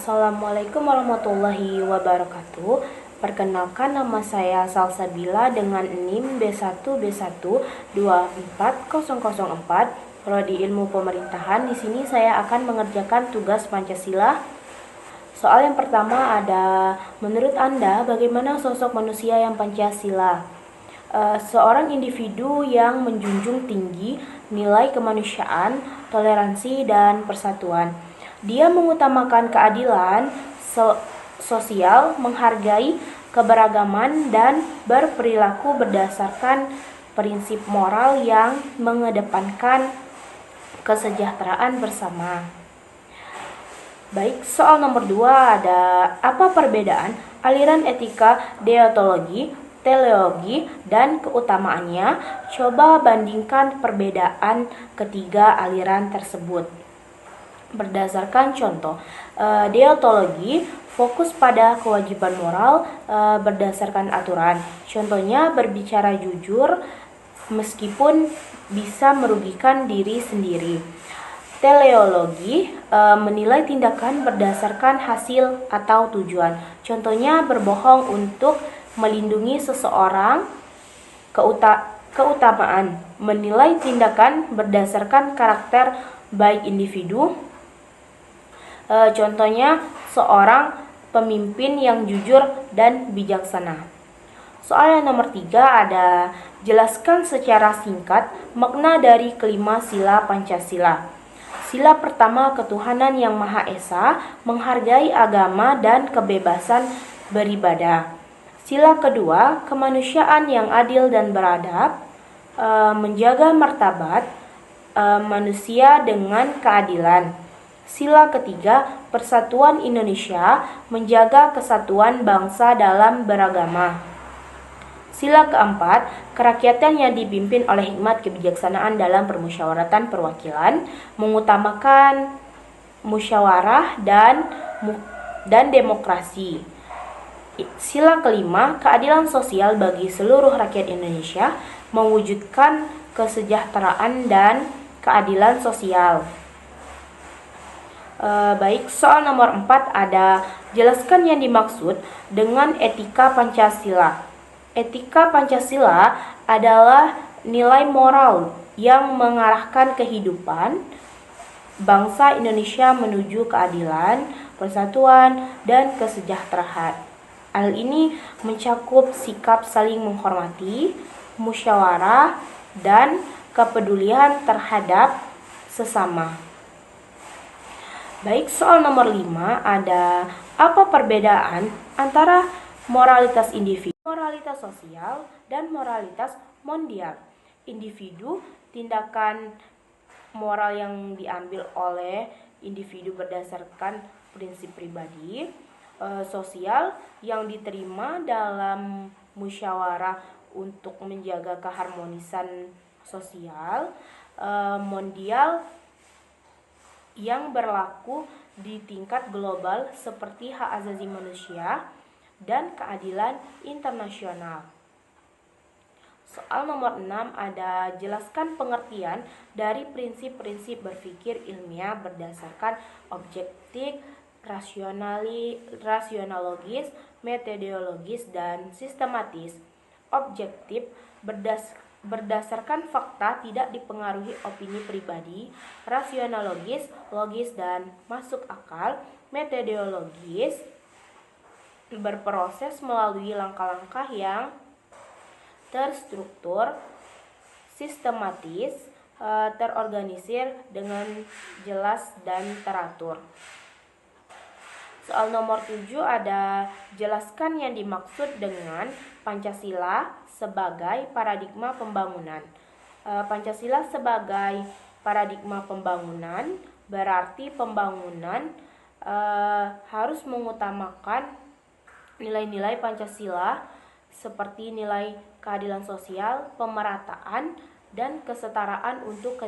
Assalamualaikum warahmatullahi wabarakatuh. Perkenalkan, nama saya Salsabila dengan NIM B1B1 24004 Prodi Ilmu Pemerintahan. Di sini saya akan mengerjakan tugas Pancasila. Soal yang pertama ada, menurut Anda bagaimana sosok manusia yang Pancasila? Seorang individu yang menjunjung tinggi nilai kemanusiaan, toleransi, dan persatuan. Dia mengutamakan keadilan sosial, menghargai keberagaman, dan berperilaku berdasarkan prinsip moral yang mengedepankan kesejahteraan bersama. Baik, soal nomor 2 ada, apa perbedaan aliran etika deontologi, teleologi, dan keutamaannya? Coba bandingkan perbedaan ketiga aliran tersebut. Berdasarkan contoh, deontologi fokus pada kewajiban moral berdasarkan aturan. Contohnya berbicara jujur meskipun bisa merugikan diri sendiri. Teleologi menilai tindakan berdasarkan hasil atau tujuan. Contohnya berbohong untuk melindungi seseorang. Keutamaan menilai tindakan berdasarkan karakter baik individu. Contohnya seorang pemimpin yang jujur dan bijaksana. Soal yang nomor 3 ada, jelaskan secara singkat makna dari kelima sila Pancasila. Sila pertama, ketuhanan yang Maha Esa, menghargai agama dan kebebasan beribadah. Sila kedua, kemanusiaan yang adil dan beradab, menjaga martabat manusia dengan keadilan. Sila ketiga, persatuan Indonesia, menjaga kesatuan bangsa dalam beragama. Sila keempat, kerakyatan yang dipimpin oleh hikmat kebijaksanaan dalam permusyawaratan perwakilan, mengutamakan musyawarah dan demokrasi. Sila kelima, keadilan sosial bagi seluruh rakyat Indonesia, mewujudkan kesejahteraan dan keadilan sosial. Baik, soal nomor 4 ada, jelaskan yang dimaksud dengan etika Pancasila. Etika Pancasila adalah nilai moral yang mengarahkan kehidupan bangsa Indonesia menuju keadilan, persatuan, dan kesejahteraan. Hal ini mencakup sikap saling menghormati, musyawarah, dan kepedulian terhadap sesama. Baik, soal nomor 5 ada, apa perbedaan antara moralitas individu, moralitas sosial, dan moralitas mondial? Individu, tindakan moral yang diambil oleh individu berdasarkan prinsip pribadi. Sosial, yang diterima dalam musyawarah untuk menjaga keharmonisan sosial. Mondial, yang berlaku di tingkat global seperti hak asasi manusia dan keadilan internasional. Soal nomor 6 ada, jelaskan pengertian dari prinsip-prinsip berpikir ilmiah berdasarkan objektif, rasionalogis, metodologis, dan sistematis. Objektif, berdasarkan fakta, tidak dipengaruhi opini pribadi. Rasionalogis, logis dan masuk akal. Metodologis, berproses melalui langkah-langkah yang terstruktur, sistematis, terorganisir dengan jelas dan teratur. Soal nomor 7 ada, jelaskan yang dimaksud dengan Pancasila sebagai paradigma pembangunan. Pancasila sebagai paradigma pembangunan berarti pembangunan harus mengutamakan nilai-nilai Pancasila seperti nilai keadilan sosial, pemerataan, dan kesetaraan untuk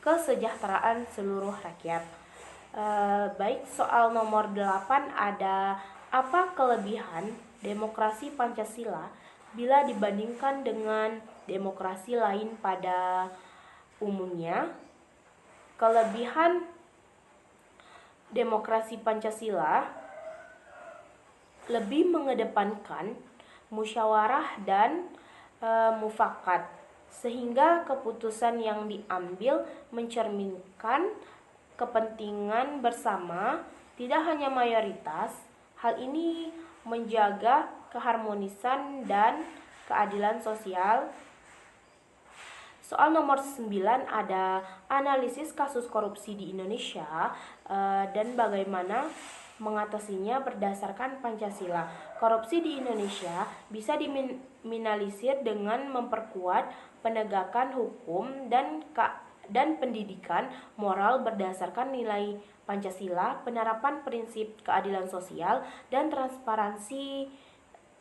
kesejahteraan seluruh rakyat. Baik, soal nomor 8 ada, apa kelebihan demokrasi Pancasila bila dibandingkan dengan demokrasi lain pada umumnya? Kelebihan demokrasi Pancasila lebih mengedepankan musyawarah dan mufakat, sehingga keputusan yang diambil mencerminkan kepentingan bersama, tidak hanya mayoritas. Hal ini menjaga keharmonisan dan keadilan sosial. Soal nomor 9 ada analisis kasus korupsi di Indonesia dan bagaimana mengatasinya berdasarkan Pancasila. Korupsi di Indonesia bisa diminimalisir dengan memperkuat penegakan hukum dan pendidikan moral berdasarkan nilai Pancasila, penerapan prinsip keadilan sosial dan transparansi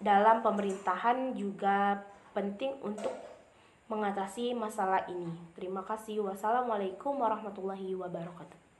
dalam pemerintahan juga penting untuk mengatasi masalah ini. Terima kasih. Wassalamualaikum warahmatullahi wabarakatuh.